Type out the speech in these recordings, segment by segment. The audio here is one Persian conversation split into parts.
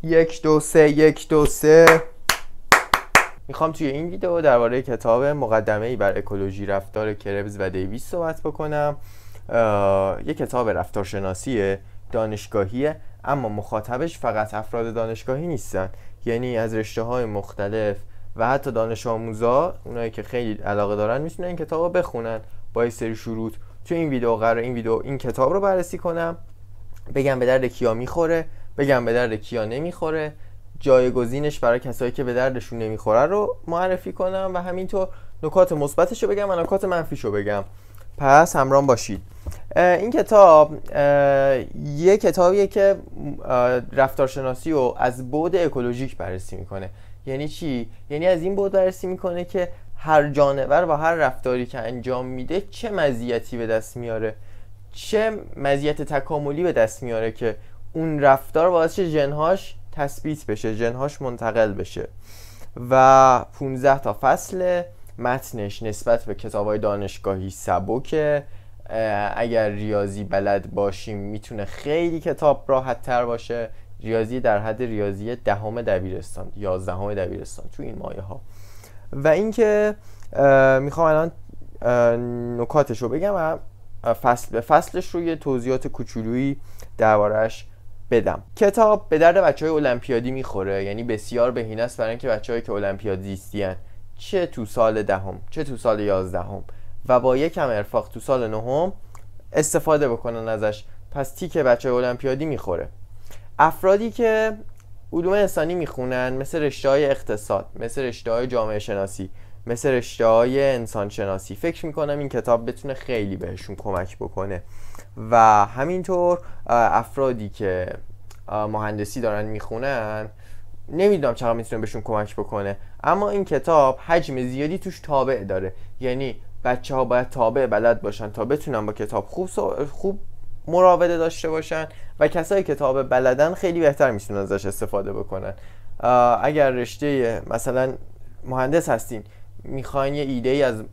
یک دو سه یک دو سه. میخوام توی این ویدیو درباره کتاب مقدمه‌ای بر اکولوژی رفتار کربز و دیویس صحبت بکنم. یک کتاب رفتارشناسی دانشگاهیه، اما مخاطبش فقط افراد دانشگاهی نیستن، یعنی از رشته‌های مختلف و حتی دانش آموزا، اونایی که خیلی علاقه دارن میتونن این کتاب رو بخونن با یه سری شروط. توی این ویدیو قراره این کتاب رو بررسی کنم، بگم به درد کیا میخوره، بگم به درد کیا نمیخوره، جایگزینش برای کسایی که به دردشون نمیخوره رو معرفی کنم و همینطور نکات مثبتش رو بگم و نکات منفیش رو بگم. پس همراه باشید. این کتاب یه کتابیه که رفتارشناسی رو از بعد اکولوژیک بررسی میکنه. یعنی چی؟ یعنی از این بعد بررسی میکنه که هر جانور و هر رفتاری که انجام میده چه مزیتی به دست میاره، چه مزیت تکاملی به دست میاره که اون رفتار باعث ژنهاش تثبیت بشه، ژنهاش منتقل بشه. و 15 تا فصل. متنش نسبت به کتاب‌های دانشگاهی سبکه. اگر ریاضی بلد باشیم میتونه خیلی کتاب راحت تر باشه. ریاضی در حد ریاضی 10 دبیرستان، 11 دبیرستان تو این مایه ها. و اینکه میخوام الان نکاتش رو بگم و فصل به فصلش رو یه توضیحات کوچولویی درباره‌اش بدم. کتاب به درد بچهای المپیادی میخوره، یعنی بسیار بهینه است برای اینکه بچه‌هایی که المپیادیستی ان، چه تو سال 10 چه تو سال 11 و با یکم ارفاق تو سال 9 استفاده بکنن ازش. پس تیک بچهای المپیادی میخوره. افرادی که علوم انسانی میخونن، مثل رشته‌های اقتصاد، مثل رشته‌های جامعه شناسی، مثل رشته‌های انسان شناسی، فکر میکنم این کتاب بتونه خیلی بهشون کمک بکنه. و همینطور افرادی که مهندسی دارن میخونن، نمیدونم چقدر میتونه بهشون کمک بکنه، اما این کتاب حجم زیادی توش تابع داره. یعنی بچه ها باید تابع بلد باشن تا بتونن با کتاب خوب مراوده داشته باشن، و کسایی که تابع بلدن خیلی بهتر میتونن ازش استفاده بکنن. اگر رشته مثلا مهندس هستین، میخواین یه ایده ای از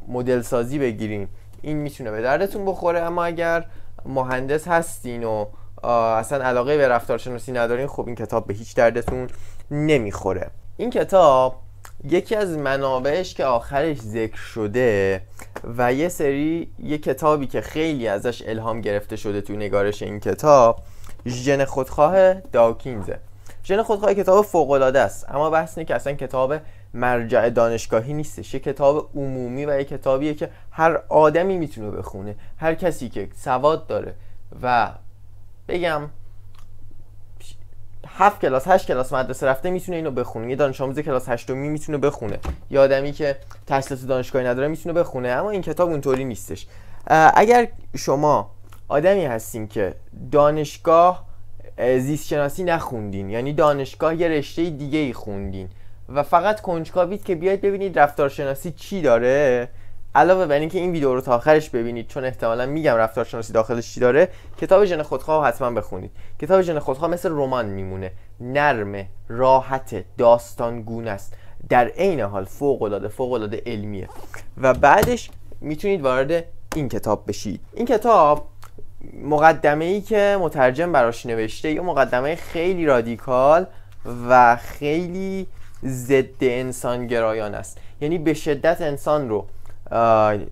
مدل سازی بگیرین، این میتونه به دردتون بخوره. اما اگر مهندس هستین و اصلا علاقه به رفتارشناسی ندارین، خب این کتاب به هیچ دردتون نمیخوره. این کتاب یکی از منابعش که آخرش ذکر شده و یه کتابی که خیلی ازش الهام گرفته شده تو نگارش این کتاب، ژن خودخواه داوکینزه. ژن خودخواه کتاب فوق‌العاده است، اما بحث اینه که اصلا کتاب مرجع دانشگاهی نیستش. یه کتاب عمومی و یه کتابیه که هر آدمی میتونه بخونه، هر کسی که سواد داره و بگم 7 کلاس 8 کلاس مدرسه رفته میتونه اینو بخونه. یه دانش آموز کلاس 8 میتونه بخونه، یه آدمی که تحصیلات دانشگاهی نداره میتونه بخونه. اما این کتاب اونطوری نیستش. اگر شما آدمی هستین که دانشگاه زیست شناسی نخوندین، یعنی دانشگاه یه رشته دیگه ای خوندین و فقط کنجکاوید که بیاید ببینید رفتارشناسی چی داره، علاوه بر اینکه این ویدیو رو تا آخرش ببینید، چون احتمالاً میگم رفتارشناسی داخلش چی داره، کتاب ژن خودخواه حتما بخونید. کتاب ژن خودخواه مثل رمان میمونه، نرمه، راحته، داستانگونه است، در عین حال فوق‌العاده علمیه. و بعدش میتونید وارد این کتاب بشید. این کتاب مقدمه‌ای که مترجم براش نوشته، یه مقدمه خیلی رادیکال و خیلی ضد انسانگرایان است. یعنی به شدت انسان رو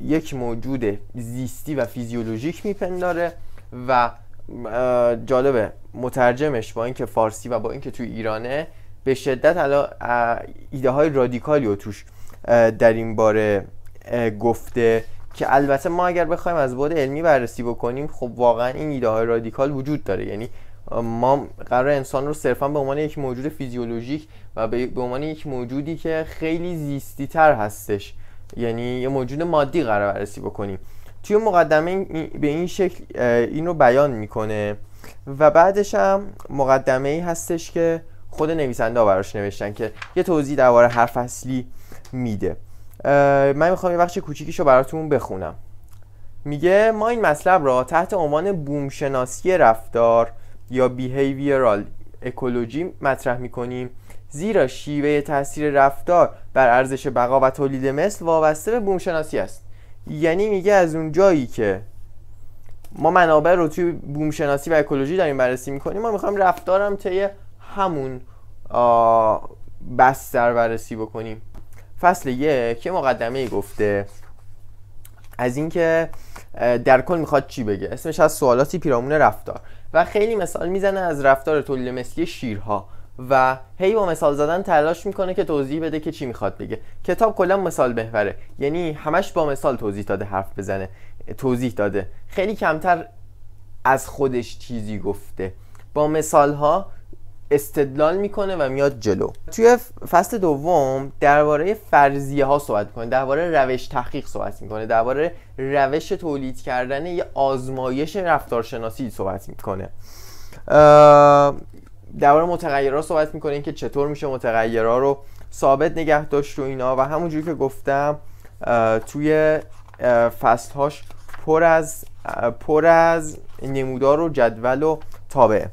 یک موجود زیستی و فیزیولوژیک میپنداره و جالبه مترجمش با اینکه فارسی و با اینکه توی ایرانه، به شدت ایده های رادیکالی رو توش در این باره گفته که البته ما اگر بخوایم از بعد علمی بررسی بکنیم، خب واقعا این ایده های رادیکال وجود داره. یعنی ما قرار انسان رو صرفا به عنوان یک موجود فیزیولوژیک و به عنوان یک موجودی که خیلی زیستی تر هستش، یعنی یه موجود مادی قرار بررسی بکنیم. توی مقدمه به این شکل این رو بیان میکنه و بعدش هم مقدمه ای هستش که خود نویسنده ها براش نوشتن که یه توضیح درباره هر فصلی میده. من میخوام یه بخش کوچیکیشو براتون بخونم. میگه ما این مطلب را تحت عنوان بومشناسی رفتار یا بیهیویرال اکولوژی مطرح میکنیم، زیرا شیوه تاثیر رفتار بر ارزش بقا و تولید مثل وابسته به بومشناسی است. یعنی میگه از اون جایی که ما منابع رو توی بومشناسی و اکولوژی داریم بررسی میکنیم، ما میخوایم رفتارم طی همون بستر بررسی بکنیم. فصل 1 مقدمه گفته از اینکه در کل میخواد چی بگه. اسمش از سوالاتی پیرامون رفتار و خیلی مثال میزنه از رفتار تولید مثلی شیرها و هی با مثال زدن تلاش میکنه که توضیح بده که چی میخواد بگه. کتاب کلا مثال محوره، یعنی همش با مثال توضیح داده، خیلی کمتر از خودش چیزی گفته. با مثال ها استدلال میکنه و میاد جلو. توی فصل 2 درباره فرضیه ها صحبت میکنه، درباره روش تحقیق صحبت میکنه، درباره روش تولید کردن یه آزمایش رفتارشناسی صحبت میکنه، درباره متغیرها صحبت میکنه، اینکه چطور میشه متغیرها رو ثابت نگه داشت و اینا. و همونجوری که گفتم توی فصلهاش پر از نمودار و جدول و تابع.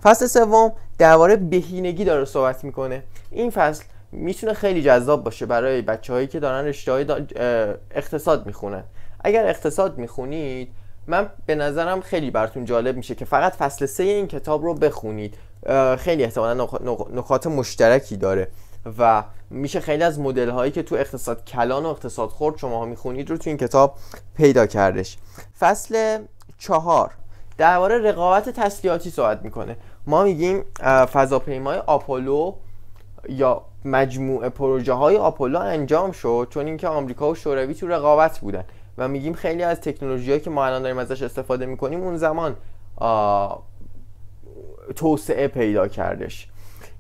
فصل 3 درباره بهینگی داره صحبت میکنه. این فصل میتونه خیلی جذاب باشه برای بچه‌هایی که دارن رشته‌های اقتصاد میخونن. اگر اقتصاد میخونید، من به نظرم خیلی براتون جالب میشه که فقط فصل 3 این کتاب رو بخونید. خیلی احتمالاً نکات مشترکی داره و میشه خیلی از مدل هایی که تو اقتصاد کلان و اقتصاد خرد شماها میخونید رو تو این کتاب پیدا کردش. فصل 4 درباره رقابت تسلیحاتی صحبت میکنه. ما میگیم فضاپیمای آپولو یا مجموعه پروژه های آپولو انجام شد چون اینکه آمریکا و شوروی تو رقابت بودن و میگیم خیلی از تکنولوژی‌هایی که ما الان داریم ازش استفاده میکنیم اون زمان توسعه پیدا کردش.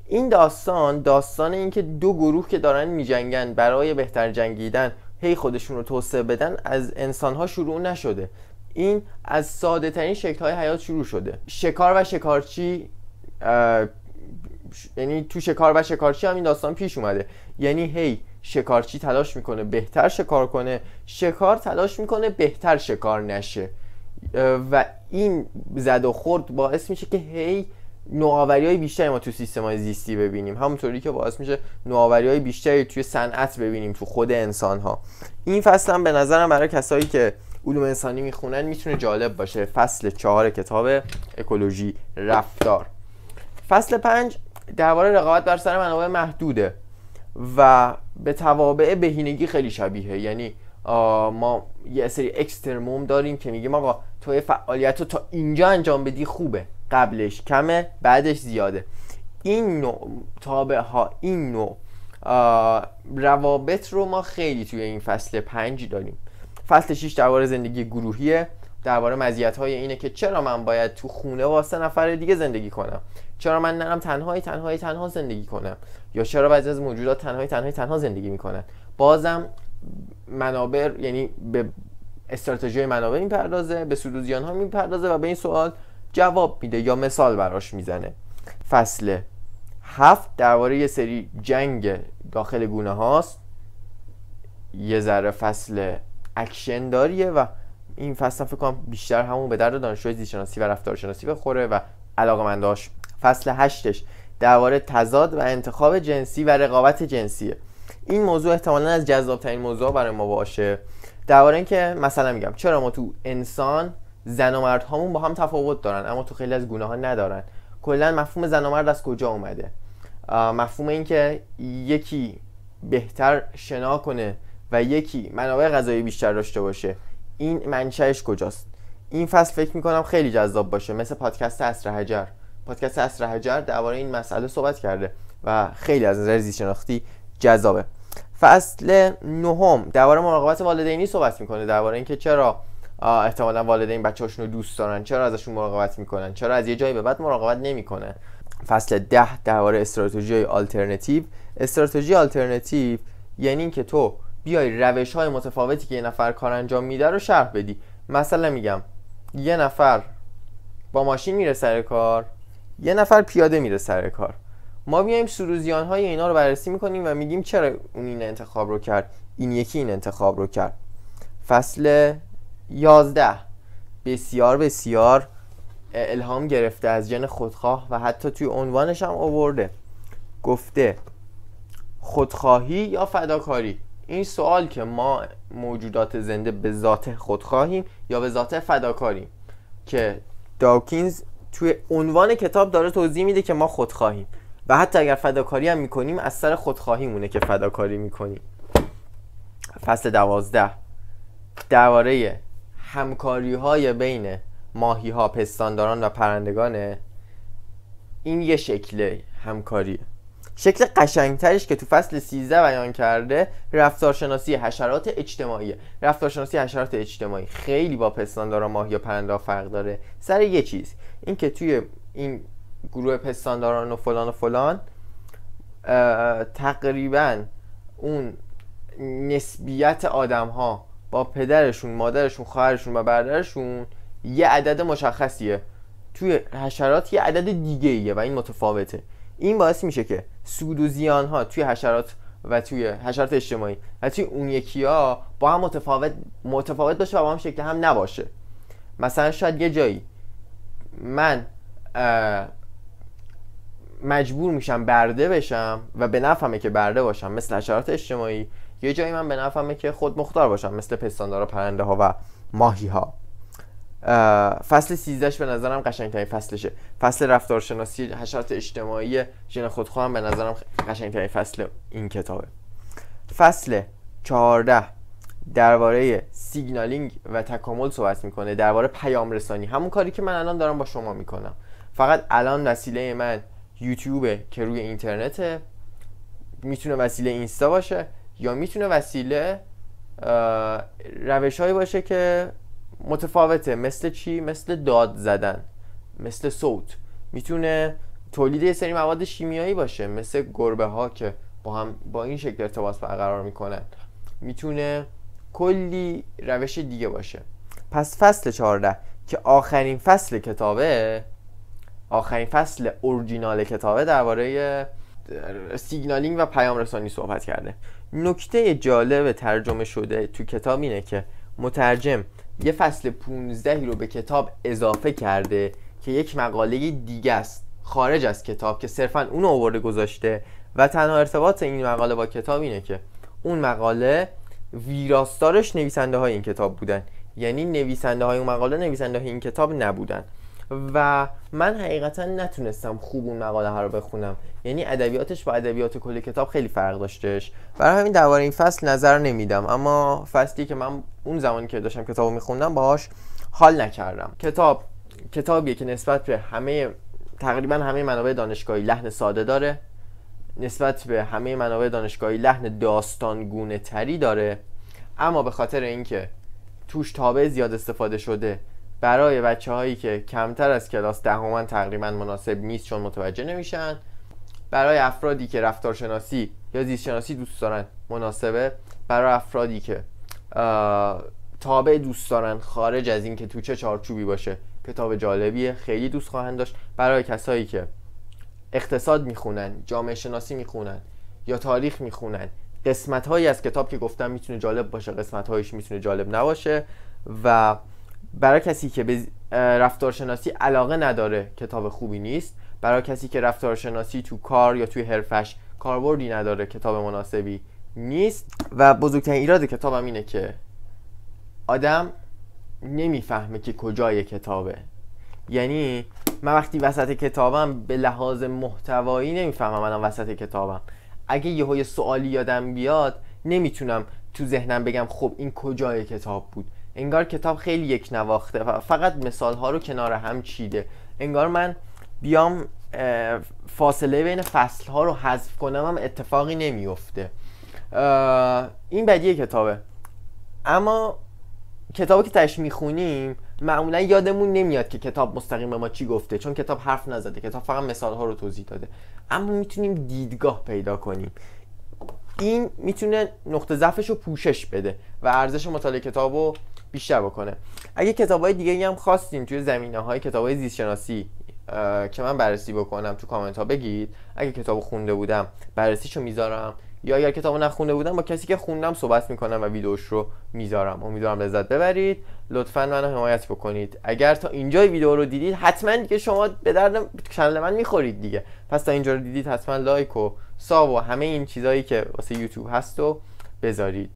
این داستان این که دو گروه که دارن میجنگن برای بهتر جنگیدن هی خودشون رو توسعه بدن از انسان‌ها شروع نشده. این از ساده ترین شکل‌های حیات شروع شده. شکار و شکارچی، یعنی تو شکار و شکارچی هم این داستان پیش اومده. یعنی هی شکارچی تلاش میکنه بهتر شکار کنه، شکار تلاش میکنه بهتر شکار نشه و این زد و خورد باعث میشه که هی نوآوری‌های بیشتری ما تو سیستم‌های زیستی ببینیم، همونطوری که باعث میشه نوآوری‌های بیشتری توی صنعت ببینیم، تو خود انسان‌ها. این فصل هم به نظرم برای کسایی که علوم انسانی میخونن میتونه جالب باشه. فصل 4 کتاب اکولوژی رفتار. فصل 5 درباره رقابت بر سر منابع محدوده و به توابع بهینگی خیلی شبیه. یعنی ما یه سری اکسترموم داریم که میگیم آقا تو فعالیت رو تا اینجا انجام بدی خوبه، قبلش کمه، بعدش زیاده. این نوع تابع ها، این نوع روابط رو ما خیلی توی این فصل 5 داریم. فصل 6 درباره زندگی گروهیه، درباره مزیت‌های اینه که چرا من باید تو خونه واسه نفر دیگه زندگی کنم، چرا من نرم تنها زندگی کنم، یا چرا بعضی از موجودات تنها زندگی میکنن. بازم منابع، یعنی به استراتژی منابع میپردازه، به سود و زیان ها میپردازه و به این سوال جواب میده یا مثال براش میزنه. فصل 7 درباره یه سری جنگ داخل گونه هاست، یه ذره فصل اکشن داریه و این فصل فکر کنم بیشتر همون به درد دانشجوی زیست‌شناسی و رفتارشناسی بخوره و علاقه‌منداش. فصل 8 درباره تضاد و انتخاب جنسی و رقابت جنسیه. این موضوع احتمالاً از جذاب‌ترین موضوع برای ما باشه. درباره اینکه مثلا میگم چرا ما تو انسان زن و مرد هامون با هم تفاوت دارن اما تو خیلی از گونه ها ندارن. کلا مفهوم زن و مرد از کجا اومده؟ مفهوم این که یکی بهتر شنا کنه و یکی منابع غذایی بیشتر داشته باشه، این منشأش کجاست؟ این فصل فکر میکنم خیلی جذاب باشه، مثل پادکست عصر حجر. پادکست عصر حجر درباره این مسئله صحبت کرده و خیلی از نظر زیست شناختی جذابه. فصل 9 درباره مراقبت والدینی صحبت میکنه، درباره اینکه چرا احتمالاً والدین بچه‌هاشون رو دوست دارن، چرا ازشون مراقبت میکنن، چرا از یه جایی به بعد مراقبت نمیکنن. فصل 10 درباره استراتژی آلترناتیو. استراتژی آلترناتیو یعنی اینکه تو بیای روش‌های متفاوتی که یه نفر کار انجام میده رو شرح بدی. مثلا میگم یه نفر با ماشین میره سر کار، یه نفر پیاده میره سر کار. ما بیایم سود و زیان‌های اینا رو بررسی میکنیم و میگیم چرا اون این انتخاب رو کرد، این یکی این انتخاب رو کرد. فصل 11 بسیار الهام گرفته از ژن خودخواه و حتی توی عنوانش هم آورده، گفته خودخواهی یا فداکاری. این سوال که ما موجودات زنده به ذات خودخواهیم یا به ذات فداکاریم، که داکینز توی عنوان کتاب داره توضیح میده که ما خودخواهیم. و حتی اگر فداکاری هم میکنیم از سر خودخواهی مونه که فداکاری میکنیم. فصل 12 درباره همکاری های بین ماهی ها، پستانداران و پرندگانه. این یه شکل همکاریه. شکل قشنگترش که تو فصل 13 بیان کرده رفتارشناسی حشرات اجتماعیه. رفتارشناسی حشرات اجتماعی خیلی با پستانداران، ماهی یا پرنده ها فرق داره سر یه چیز، این که توی این گروه پستانداران و فلان و فلان تقریبا اون نسبیت آدم ها با پدرشون، مادرشون، خواهرشون و برادرشون یه عدد مشخصیه، توی حشرات یه عدد دیگه ایه و این متفاوته. این باعث میشه که سود و زیان ها توی حشرات و توی حشرات اجتماعی و توی اون یکی ها با هم متفاوت باشه و با هم شکل هم نباشه. مثلا شاید یه جایی من مجبور میشم برده بشم و به نفعمه که برده باشم مثل حشرات اجتماعی، یه جایی من به نفعمه که خود مختار باشم مثل پستاندارا، پرنده ها و ماهی ها. فصل 13 به نظرم قشنگترین فصلشه. فصل رفتارشناسی حشرات اجتماعی ژن خودخواه هم به نظرم قشنگترین فصل این کتابه. فصل 14 درباره سیگنالینگ و تکامل صحبت میکنه، درباره پیام رسانی، همون کاری که من الان دارم با شما میکنم، فقط الان وسیله من یوتیوبه که روی اینترنته، میتونه وسیله اینستا باشه یا میتونه وسیله روش‌هایی باشه که متفاوته. مثل چی؟ مثل داد زدن، مثل صوت، میتونه تولید یه سری مواد شیمیایی باشه مثل گربه ها که با این شکل ارتباط برقرار میکنن، میتونه کلی روش دیگه باشه. پس فصل 14 که آخرین فصل کتابه، آخرین فصل اورجینال کتابه، درباره سیگنالینگ و پیام رسانی صحبت کرده. نکته جالب ترجمه شده تو کتاب اینه که مترجم یه فصل 15 رو به کتاب اضافه کرده که یک مقاله دیگه است خارج از کتاب که صرفا اونو آورده گذاشته و تنها ارتباط این مقاله با کتاب اینه که اون مقاله ویراستارش نویسنده های این کتاب بودن، یعنی نویسنده های اون مقاله نویسنده های این کتاب نبودن و من حقیقتا نتونستم خوب اون مقاله ها رو بخونم، یعنی ادبیاتش با ادبیات کل کتاب خیلی فرق داشتش، برای همین درباره این فصل نظر نمیدم. اما فصلی که من اون زمانی که داشتم کتابو میخوندم باهاش حال نکردم. کتابیه که نسبت به تقریبا همه منابع دانشگاهی لحن ساده داره، نسبت به همه منابع دانشگاهی لحن داستانگونه تری داره، اما به خاطر اینکه توش تابع زیاد استفاده شده برای بچه‌هایی که کمتر از کلاس دهمن تقریبا مناسب نیست چون متوجه نمیشن، برای افرادی که رفتارشناسی یا زیست شناسی دوست دارن مناسبه، برای افرادی که تابع دوست دارن خارج از این که تو چه چارچوبی باشه کتاب جالبیه، خیلی دوست خواهند داشت. برای کسایی که اقتصاد میخونن، جامعه شناسی میخونن یا تاریخ میخونن، قسمت‌هایی از کتاب که گفتم میتونه جالب باشه، قسمت‌هایش میتونه جالب نباشه. و برای کسی که به رفتارشناسی علاقه نداره کتاب خوبی نیست. برای کسی که رفتارشناسی تو کار یا توی حرفش کاربردی نداره کتاب مناسبی نیست. و بزرگترین ایراد کتابم اینه که آدم نمیفهمه که کجای کتابه، یعنی من وقتی وسط کتابم به لحاظ محتوایی نمیفهمم الان وسط کتابم، اگه یه سوالی یادم بیاد نمیتونم تو ذهنم بگم خب این کجای کتاب بود. انگار کتاب خیلی یک نواخته و فقط مثال ها رو کنار هم چیده. انگار من بیام فاصله بین فصل ها رو حذف کنم هم اتفاقی نمیفته. این بدیه کتابه. اما کتابی که تاش میخونیم معمولا یادمون نمیاد که کتاب مستقیم به ما چی گفته، چون کتاب حرف نزده، کتاب فقط مثال ها رو توضیح داده، اما میتونیم دیدگاه پیدا کنیم. این میتونه نقطه ضعفش رو پوشش بده و ارزش مطالعه کتاب رو بیشتر بکنه. اگه کتابای دیگه هم خواستین توی زمینه‌های کتابای زیست شناسی که من بررسی بکنم تو کامنت ها بگید. اگه کتابو خونده بودم بررسیشو میذارم، یا اگر کتابو نخونده بودم با کسی که خوندم صحبت میکنم و ویدیوش رو میذارم. امیدوارم لذت ببرید. لطفاً منو حمایت بکنید. اگر تا اینجای ویدیو رو دیدید حتما دیگه شما به درد کانال من میخورید دیگه، پس تا اینجا رو دیدید حتما لایک و ساب و همه این چیزایی که واسه یوتیوب هست رو بذارید.